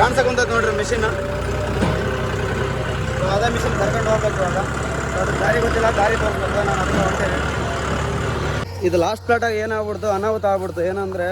ಕಾಣಿಸಕುಂತ ನೋಡ್ರಿ ಮಿಷಿನ್. ಅದೇ ಮಿಷಿನ್ ಕರ್ಕೊಂಡು ಹೋಗ್ಬೇಕು ಇವಾಗ. ಅದು ದಾರಿ ಗೊತ್ತಿಲ್ಲ, ದಾರಿ ತೋರಿಸ್ಬೇಕು, ನಾನು ಹತ್ರ ಹೊಂಟೇನೆ. ಇದು ಲಾಸ್ಟ್ ಪ್ಲಾಟಾಗಿ ಏನಾಗ್ಬಿಡ್ತು, ಅನಾಹುತ ಆಗ್ಬಿಡ್ತು. ಏನಂದರೆ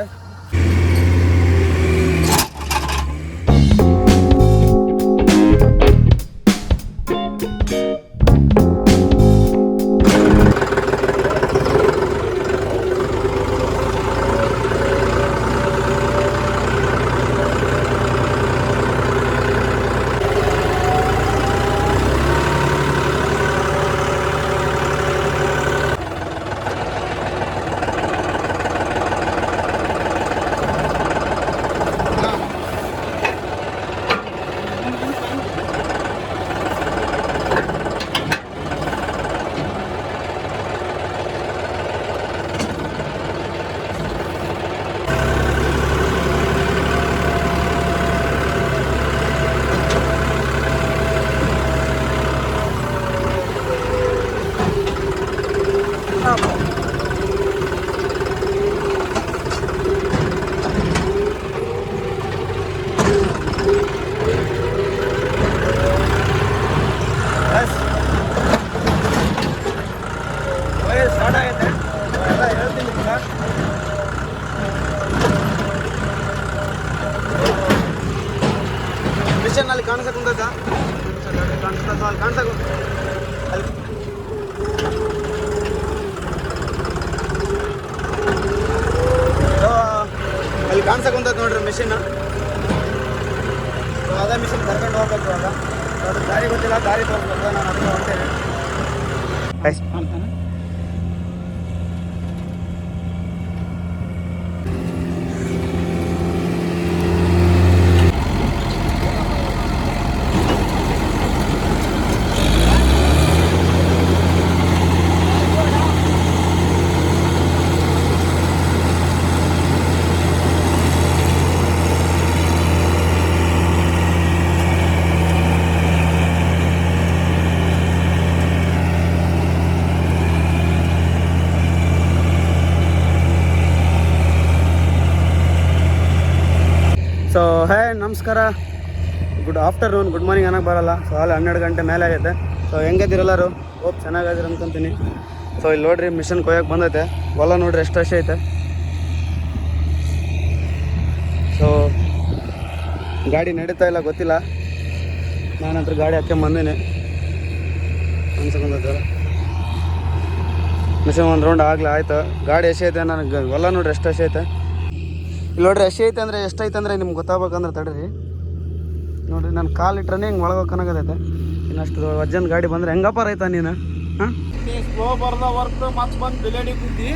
ಸ್ಟಾರ್ಟ್ ಆಗೈತೆ. ಎಲ್ಲ ಹೇಳ್ತೀನಿ ಈಗ. ಮಿಷನ್ ಅಲ್ಲಿ ಕಾಣಿಸಕುಂತದ, ಕಾಣಿಸ್ತದ, ಅಲ್ಲಿ ಕಾಣಿಸಕು ಅಲ್ಲಿ ಕಾಣಿಸಕುಂತದ ನೋಡ್ರಿ ಮಿಷಿನ್. ಅದೇ ಮಿಷಿನ್ ಕರ್ಕೊಂಡು ಹೋಗ್ಬೇಕು ಇವಾಗ. ಅದು ದಾರಿ ಗೊತ್ತಿಲ್ಲ, ದಾರಿ ತೋರಿಸ್ಬೇಕು, ನಾನು ಹತ್ರ ಹೊಂಟೇನೆ. ಸೊ ನಮಸ್ಕಾರ, ಗುಡ್ ಆಫ್ಟರ್ನೂನ್, ಗುಡ್ ಮಾರ್ನಿಂಗ್ ಅನ್ನೋಕ್ಕೆ ಬರೋಲ್ಲ. ಸೊ ಅಲ್ಲಿ 12 ಗಂಟೆ ಮೇಲೆ ಆಗೈತೆ. ಸೊ ಹೆಂಗಿದ್ದೀರೆಲ್ಲರೂ? ಹೋಪ್ ಚೆನ್ನಾಗಿದ್ದೀರ ಅನ್ಕೊಂತೀನಿ. ಸೊ ಇಲ್ಲಿ ನೋಡ್ರಿ ಮಿಷನ್ ಕೊಯ್ಯೋಕೆ ಬಂದೈತೆ. ಹೊಲ ನೋಡ್ರಿ ಎಷ್ಟು ರಶ್ ಐತೆ. ಸೊ ಗಾಡಿ ನಡೀತಾ ಇಲ್ಲ ಗೊತ್ತಿಲ್ಲ, ನಾನಂತರ ಗಾಡಿ ಹಾಕ್ಕೊಂಡು ಬಂದೀನಿ ಅನ್ಸ್ಕೊಂಡೈತಲ್ಲ. ಮಿಷನ್ ಒಂದು ರೌಂಡ್ ಆಗಲಿ ಆಯ್ತು. ಗಾಡಿ ಎಷ್ಟೈತೆ ನನಗೆ ಹೊಲ ನೋಡ್ರಿ ಎಷ್ಟು ರಶ್ ಐತೆ. ಇಲ್ಲಿ ನೋಡ್ರಿ ಎಷ್ಟು ಐತೆ ಅಂದರೆ ಎಷ್ಟೈತೆ ಅಂದರೆ ನಿಮ್ಗೆ ಗೊತ್ತಾಗ್ಬೇಕಂದ್ರೆ ತಡ್ರಿ. ನೋಡಿರಿ ನನ್ನ ಕಾಲು ಇಟ್ರೆ ಹಿಂಗೆ ಒಳಗೋಕ್ಕನಾಗದೈತೆ. ಇನ್ನಷ್ಟು ವಜ್ಜನ್ ಗಾಡಿ ಬಂದರೆ ಹೆಂಗಪ್ಪ ರೈತ ನೀನು? ಹಾಂ ಸ್ಲೋ ಬರ್ದ ವರ್ಕ್ ಮತ್ತೆ ಬಂದು ಬಿಲೇಡಿ ಕುಂತಿ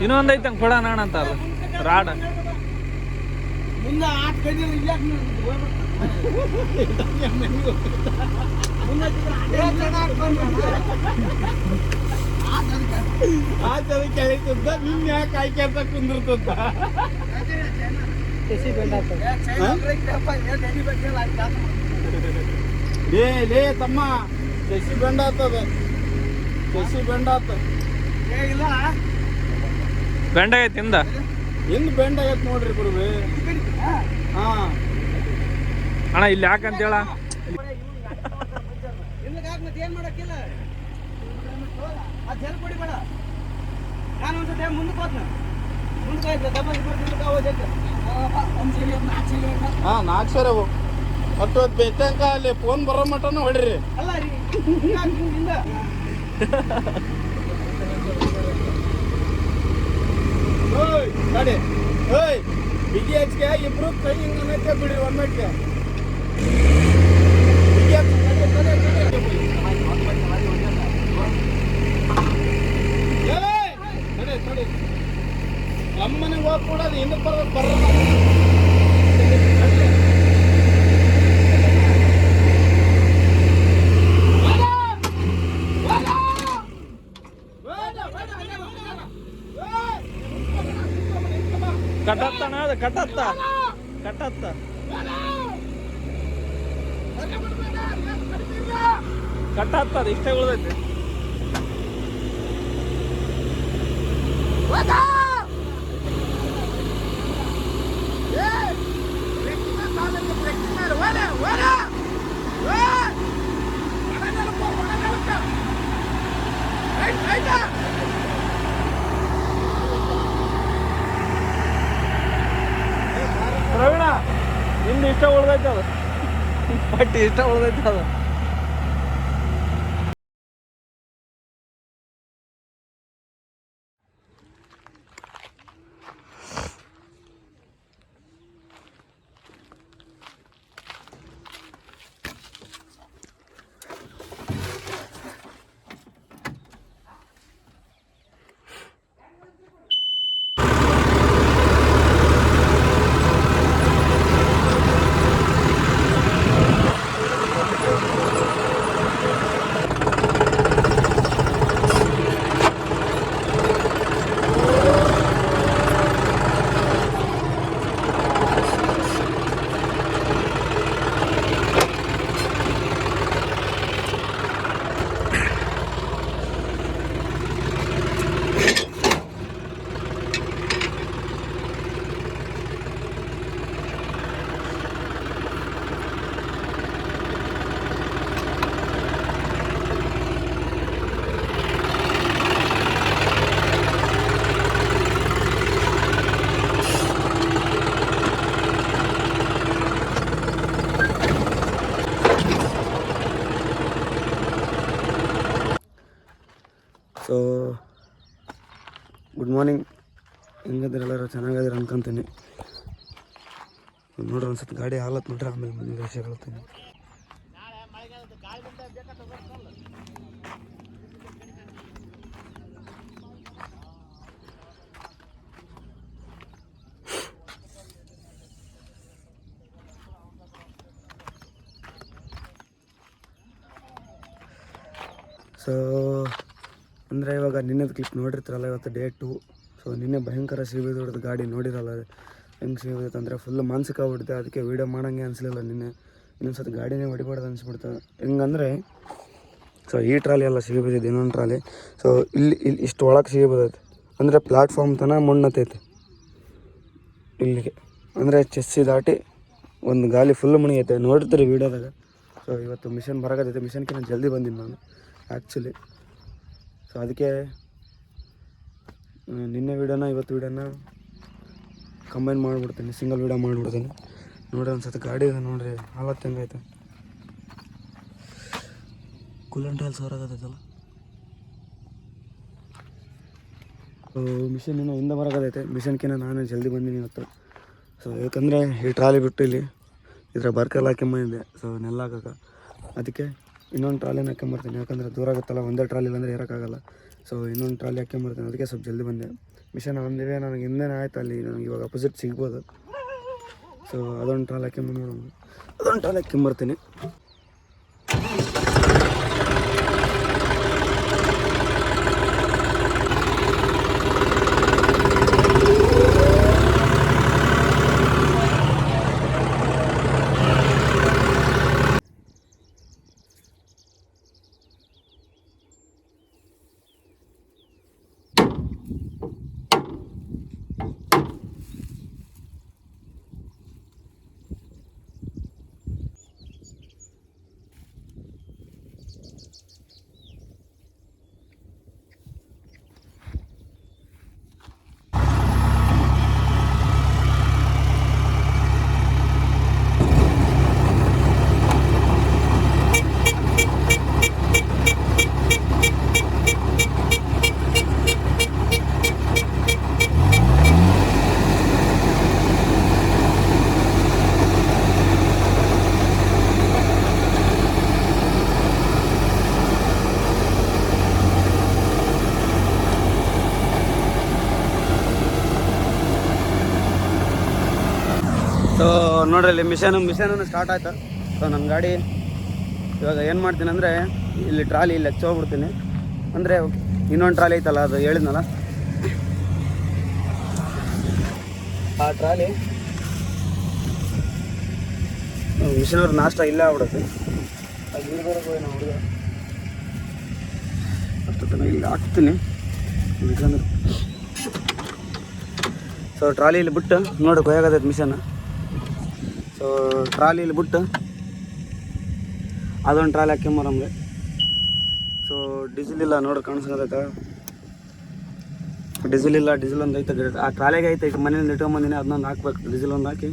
ಇನ್ನೊಂದು ಐತೆ ಕೊಡ ನಾಣ ಅಂತ ರಾಡ ಮುಂದೆ 8 ಕೆಜಿ ಕೆಳಿತದ ನಿನ್ನ ಯಾಕೆ ಆಯ್ಕೆ ಅಂತ ಕುಂದಿರ್ತದ. ಲೇ ತಮ್ಮ ಶಶಿ ಬೆಂಡ ಆಗ್ತದ, ಶಶಿ ಬೆಂಡ ಆಗ್ತದ. ಬೆಂಡ ಆಗೈತಿ ಹಿಂದ ಬೆಂಡ ಆಗೈತಿ ನೋಡ್ರಿ ಗುರುವೆ. ಹಾ ಅಣ್ಣ ಇಲ್ಲಿ ಯಾಕಂತ ಹೇಳ ಏನ್ ಮಾಡಕ್ಕಿಲ್ಲ. ನಾನು ಒಂದ್ಸತಿ ಮುಂದಕ್ಕೆ ಹೋದ್ನ ಮುಂದಕ್ಕೆ 4 ಸಾವಿರ ಮತ್ತು ಬೇಕಂಕ ಅಲ್ಲಿ ಫೋನ್ ಬರೋ ಮಟನು ಹೊಡ್ರಿ. ಅಲ್ಲ ರೀ ಓಯ್ ನಡಿ ಓಯ್ ಬಿಗಿ ಹಚ್ಗೆ ಇಬ್ರು ಕೈ ಹಿಂಗನಕ್ಕೆ ಬಿಡ್ರಿ ಒಮ್ಮಕ್ಕೆ ಬಿಗಿ ಹಚ್ಚ ಅಮ್ಮನಿಗೆ ಹೋಗಿ ಕೊಡೋದು ಹಿಂದೆ ಬರೋದು ಬರೋದು ಕಟ್ಟತ್ತಣ ಅದು ಕಟ್ಟತ್ತ ಕಟ್ಟತ್ತದ ಇಷ್ಟೇ ಉಳ್ದೈತಿ. ಪ್ರವೀಣ ನಿಮ್ದು ಇಷ್ಟ ಉಳ್ದೈತೆ ಅದು ಪಟ್ಟಿ ಇಷ್ಟ ಉಳ್ದೈತೆ ಅದು. ಸೊ ಗುಡ್ ಮಾರ್ನಿಂಗ್, ಹೆಂಗಂದ್ರೆ ಎಲ್ಲರೂ ಚೆನ್ನಾಗಿದ್ರೆ ಅನ್ಕೊಂತೀನಿ. ನೋಡ್ರಿ ಒಂದ್ಸತಿ ಗಾಡಿ ಹಾಲತ್ ನೋಡ್ರಿ, ಆಮೇಲೆ ಮುಂದಿನ ವಿಷಯ ಹೇಳ್ತೀನಿ. ಸೊ ಅಂದರೆ ಇವಾಗ ನಿನ್ನೆದು ಕ್ಲಿಪ್ ನೋಡಿರ್ತೀರಲ್ಲ, ಇವತ್ತು ಡೇ 2. ಸೊ ನಿನ್ನೆ ಭಯಂಕರ ಸಿಬಿದು ಹೊಡೆದು ಗಾಡಿ ನೋಡಿರಲ್ಲ ಹೆಂಗೆ ಸಿಗುತ್ತೆ ಅಂದರೆ ಫುಲ್ ಮಾನಸಿಕ ಹೊಡಿತೆ. ಅದಕ್ಕೆ ವೀಡಿಯೋ ಮಾಡೋಂಗೆ ಅನಿಸ್ಲಿಲ್ಲ ನಿನ್ನೆ. ಇನ್ನೊಂದು ಗಾಡಿನೇ ಹೊಡಿಬಾರ್ದು ಅನಿಸ್ಬಿಡ್ತು. ಹೆಂಗಂದರೆ ಸೊ ಈ ಟ್ರಾಲಿ ಎಲ್ಲ ಸಿಗಿಬಿದ್ದಿದ್ದು ಇನ್ನೊಂದು ಟ್ರಾಲಿ. ಸೊ ಇಲ್ಲಿ ಇಷ್ಟು ಒಳಗೆ ಸಿಗಿಬೋದೈತೆ ಅಂದರೆ ಪ್ಲಾಟ್ಫಾರ್ಮ್ ತನಕ ಮಣ್ಣತ್ತೈತೆ ಇಲ್ಲಿಗೆ, ಅಂದರೆ ಚೆಸ್ಸಿ ದಾಟಿ ಒಂದು ಗಾಲಿ ಫುಲ್ ಮುಣಿಗೈತೆ. ನೋಡಿರ್ತೀರಿ ವೀಡಿಯೋದಾಗ. ಸೊ ಇವತ್ತು ಮಿಷನ್ ಬರೋಕತ್ತೈತೆ. ಮಿಷನ್ಕಿಂತ ಜಲ್ದಿ ಬಂದೀನಿ ನಾನು ಆ್ಯಕ್ಚುಲಿ. ಸೊ ಅದಕ್ಕೆ ನಿನ್ನೆ ವೀಡಿಯೋನ ಇವತ್ತು ವೀಡಿಯೋನ ಕಂಬೈನ್ ಮಾಡಿಬಿಡ್ತೀನಿ, ಸಿಂಗಲ್ ವೀಡಿಯೋ ಮಾಡಿಬಿಡ್ತೀನಿ. ನೋಡ್ರಿ ಒಂದ್ಸತಿ ಗಾಡಿ ಇದೆ ನೋಡ್ರಿ, ಹಾಲತ್ತು ಹೆಂಗೈತೆ. Coolant oil ಸೋರಾಗತ್ತೈತಲ್ಲ. ಮಿಷನ್ ಇನ್ನೂ ಹಿಂದೆ ಬರೋಕತ್ತೈತೆ. ಮಿಷನ್ಕಿನ್ನ ನಾನೇ ಜಲ್ದಿ ಬಂದೀನಿ ಇವತ್ತು. ಸೊ ಯಾಕಂದರೆ ಈ ಟ್ರಾಲಿ ಬಿಟ್ಟು ಇಲ್ಲಿ ಇದ್ರ ಬರ್ಕೆಲ್ಲ ಹಾಕ್ಯಂಬಂದಿದ್ದೆ. ಸೊ ನೆಲ್ಲ ಹಾಕಕ್ಕೆ ಅದಕ್ಕೆ ಇನ್ನೊಂದು ಟ್ರಾಲಿನ ಹಾಕ್ಯಂಬರ್ತೀನಿ. ಯಾಕಂದರೆ ದೂರ ಆಗುತ್ತಲ್ಲ, ಒಂದೇ ಟ್ರಾಲಿ ಇಲ್ಲಾಂದರೆ ಇರೋಕ್ಕಾಗಲ್ಲ. ಸೊ ಇನ್ನೊಂದು ಟ್ರಾಲಿ ಹಾಕ್ಯಂಬರ್ತೀನಿ. ಅದಕ್ಕೆ ಸ್ವಲ್ಪ ಜಲ್ದಿ ಬಂದೆ. ಮಿಷನ್ ಒಂದಿವೆ ನನಗೆ ಹಿಂದೆ ಆಯ್ತು, ಅಲ್ಲಿ ನನಗೆ ಇವಾಗ ಅಪೋಸಿಟ್ ಸಿಗ್ಬೋದು. ಸೊ ಅದೊಂದು ಟ್ರಾಲಿ ಹಾಕ್ಯಂಬಂದು ನೋಡೋಣ, ಅದೊಂದು ಟ್ರಾಲಿ ಹಾಕ್ಯಂಬರ್ತೀನಿ. ನೋಡ್ರಿ ಇಲ್ಲಿ ಮಿಷನನ್ನು ಸ್ಟಾರ್ಟ್ ಆಯ್ತು. ಸೊ ನನ್ನ ಗಾಡಿ ಇವಾಗ ಏನು ಮಾಡ್ತೀನಿ ಅಂದರೆ ಇಲ್ಲಿ ಟ್ರಾಲಿ ಇಲ್ಲಿ ಹಚ್ಚೋಗ್ಬಿಡ್ತೀನಿ. ಅಂದರೆ ಇನ್ನೊಂದು ಟ್ರಾಲಿ ಐತಲ್ಲ, ಅದು ಹೇಳಿದ್ನಲ್ಲ, ಆ ಟ್ರಾಲಿ ಮಿಷನವ್ರ ನಾಷ್ಟ ಇಲ್ಲೇ ಆಗ್ಬಿಡುತ್ತೆ. ಅದು ಇಲ್ಲಿವರೆಗೂ ನಾವು ಹುಡುಗ ಅಷ್ಟು ತನಕ ಇಲ್ಲಿ ಹಾಕ್ತೀನಿ. ಯಾಕಂದ್ರೆ ಸೊ ಟ್ರಾಲಿಯಲ್ಲಿ ಬಿಟ್ಟು ನೋಡಿ ಕೊಯ್ಯಾಗತೈತೆ ಮಿಷನ್. ಸೊ ಟ್ರಾಲಿಯಲ್ಲಿ ಬಿಟ್ಟು ಅದೊಂದು ಟ್ರಾಲಿ ಹಾಕ್ಯಂಬರಮ್ಗೆ. ಸೊ ಡೀಸೆಲ್ ಇಲ್ಲ ನೋಡ್ರಿ, ಕಾಣಿಸ್ಕೊತೈತೆ ಡೀಸೆಲ್ ಇಲ್ಲ. ಡೀಸೆಲ್ ಒಂದು ಐತೆ, ಆ ಟ್ರಾಲಿಗೆ ಐತೆ, ಈಗ ಮನೇಲಿ ಇಟ್ಕೊಂಬಂದಿನಿ, ಅದನ್ನೊಂದು ಹಾಕ್ಬೇಕು. ಡೀಸೆಲ್ ಒಂದು ಹಾಕಿ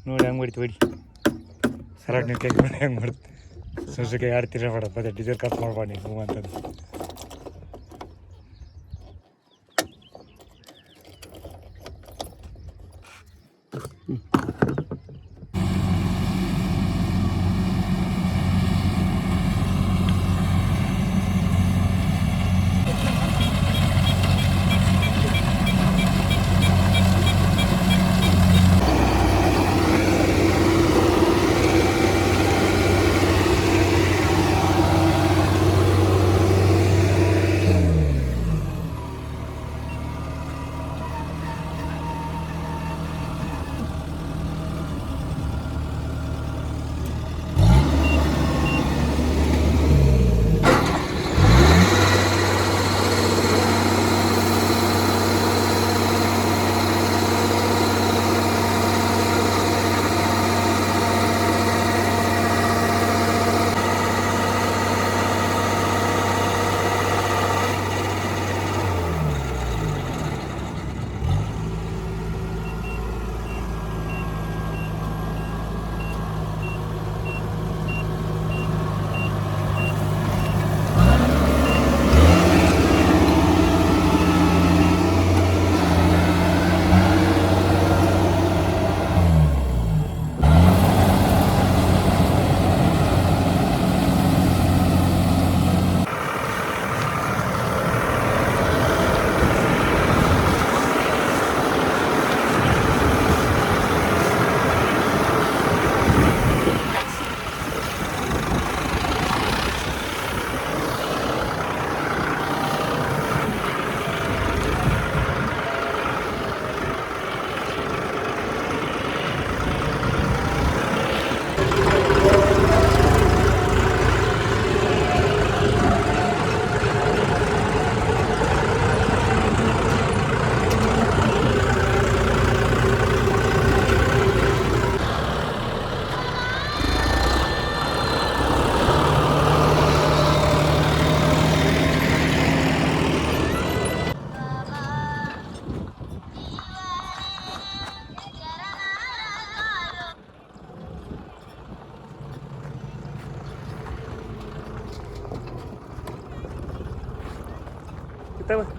ನೋಡಿ ಹೆಂಗೆ ಹೊಡಿತು ಹೊಡಿ ಸರಾಟ್ ನೀವು ಕೇಕ್ ಮಾಡಿ ಹೆಂಗೆ ಮಾಡುತ್ತೆ. ಸುಸುಕೆ ಯಾರು ತಿರ್ಗಾಡ ಮತ್ತೆ ಡೀಸೆಲ್ ಖರ್ಚು ಮಾಡ್ಬಾರ್ದು ನೀವು ಹೂ ಅಂತಂದು.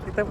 Estaba.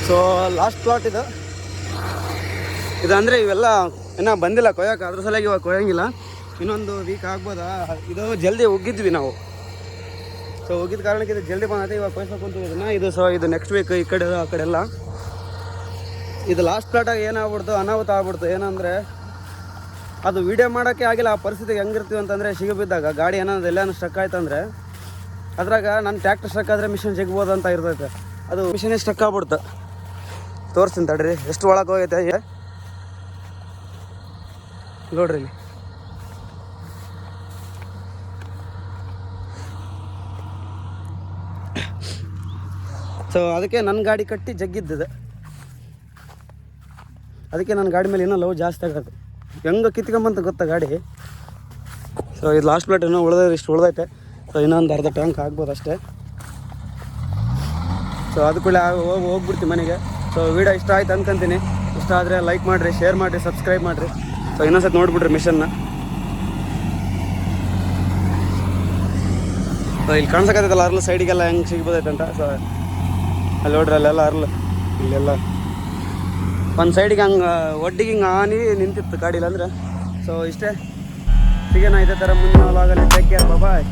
ಸೊ ಲಾಸ್ಟ್ ಪ್ಲಾಟ್ ಇದು ಅಂದರೆ ಇವೆಲ್ಲ ಇನ್ನೂ ಬಂದಿಲ್ಲ ಕೊಯ್ಯೋಕೆ, ಅದ್ರ ಸಲುವಾಗಿ ಇವಾಗ ಕೊಯ್ಯಂಗಿಲ್ಲ. ಇನ್ನೊಂದು ವೀಕ್ ಆಗ್ಬೋದಾ. ಇದು ಜಲ್ದಿ ಉಗ್ಗಿದ್ವಿ ನಾವು. ಸೊ ಹೋಗಿದ್ದ ಕಾರಣಕ್ಕೆ ಇದು ಜಲ್ದಿ ಬಂದೈತೆ. ಇವಾಗ ಕೊಯ್ಸ್ಬೇಕು ಅಂತೀವಿ ಇದನ್ನು. ಇದು ನೆಕ್ಸ್ಟ್ ವೀಕ್ ಈ ಕಡೆ ಆ ಕಡೆ ಎಲ್ಲ. ಇದು ಲಾಸ್ಟ್ ಪ್ಲಾಟಾಗಿ ಏನಾಗ್ಬಿಡ್ತು, ಅನಾಹುತ ಆಗ್ಬಿಡ್ತು. ಏನಂದರೆ ಅದು ವೀಡಿಯೋ ಮಾಡೋಕ್ಕೆ ಆಗಿಲ್ಲ. ಆ ಪರಿಸ್ಥಿತಿಗೆ ಹೆಂಗಿರ್ತೀವಿ ಅಂತಂದರೆ ಸಿಗಬಿದ್ದಾಗ ಗಾಡಿ ಏನಾದ್ರು ಎಲ್ಲಾನು ಸ್ಟ್ರಕ್ ಆಯ್ತು ಅಂದರೆ ಅದ್ರಾಗ ನನ್ನ ಟ್ಯಾಕ್ಟರ್ ಸ್ಟ್ರಕ್ ಆದರೆ ಮಿಷಿನ್ ಸಿಗ್ಬೋದು ಅಂತ ಇರ್ತೈತೆ. ಅದು ಮಿಷಿನೇ ಸ್ಟ್ರಕ್ ಆಗ್ಬಿಡ್ತು. ತೋರಿಸ್ತೀನಿ ತಡ್ರಿ ಎಷ್ಟು ಒಳಗೆ ಹೋಗೈತೆ ನೋಡ್ರಿ ಇಲ್ಲಿ. ಸೊ ಅದಕ್ಕೆ ನನ್ನ ಗಾಡಿ ಕಟ್ಟಿ ಜಗ್ಗಿದ್ದದೆ. ಅದಕ್ಕೆ ನನ್ನ ಗಾಡಿ ಮೇಲೆ ಇನ್ನೂ ಲವ್ ಜಾಸ್ತಿ ಆಗೋದು. ಹೆಂಗೆ ಕಿತ್ಕೊಂಬಂತ ಗೊತ್ತಾ ಗಾಡಿ. ಸೊ ಇದು ಲಾಸ್ಟ್ ಪ್ಲೇಟ್ ಇನ್ನೂ ಇಷ್ಟು ಉಳ್ದೈತೆ. ಸೊ ಇನ್ನೊಂದು ಅರ್ಧ ಟ್ಯಾಂಕ್ ಆಗ್ಬೋದು ಅಷ್ಟೇ. ಸೊ ಅದಕ್ಕೂಳೆ ಹೋಗ್ಬಿಡ್ತೀವಿ ಮನೆಗೆ. ಸೊ ವೀಡಿಯೋ ಇಷ್ಟ ಆಯ್ತು ಅನ್ಕೊಂತೀನಿ. ಇಷ್ಟ ಆದರೆ ಲೈಕ್ ಮಾಡಿರಿ, ಶೇರ್ ಮಾಡಿರಿ, ಸಬ್ಸ್ಕ್ರೈಬ್ ಮಾಡಿರಿ. ಸೊ ಇನ್ನೊಂದ್ಸತಿ ನೋಡ್ಬಿಡ್ರಿ ಮಿಷನ್ನ. ಸೊ ಇಲ್ಲಿ ಕಾಣಿಸಕತ್ತೈತಲ್ಲ ಅರ್ಲು ಸೈಡಿಗೆಲ್ಲ ಹೆಂಗೆ ಸಿಗ್ಬೋದೈತೆ ಅಂತ. ಸೊ ಅಲ್ಲಿ ನೋಡ್ರಿ ಅಲ್ಲೆಲ್ಲ ಅರ್ಲು ಇಲ್ಲೆಲ್ಲ ಒಂದು ಸೈಡಿಗೆ ಹಂಗೆ ಒಡ್ಡಿಗೆ ಹಿಂಗೆ ಆನಿ ನಿಂತಿತ್ತು ಗಾಡಿಲಿ ಅಂದರೆ. ಸೊ ಇಷ್ಟೇ, ಸಿಗೋಣ ಇದೇ ಥರ ಮುಂದಿನ ವ್ಲಾಗಲ್ಲಿ. ಟೇಕ್ ಕೇರ್, ಬಾಯ್.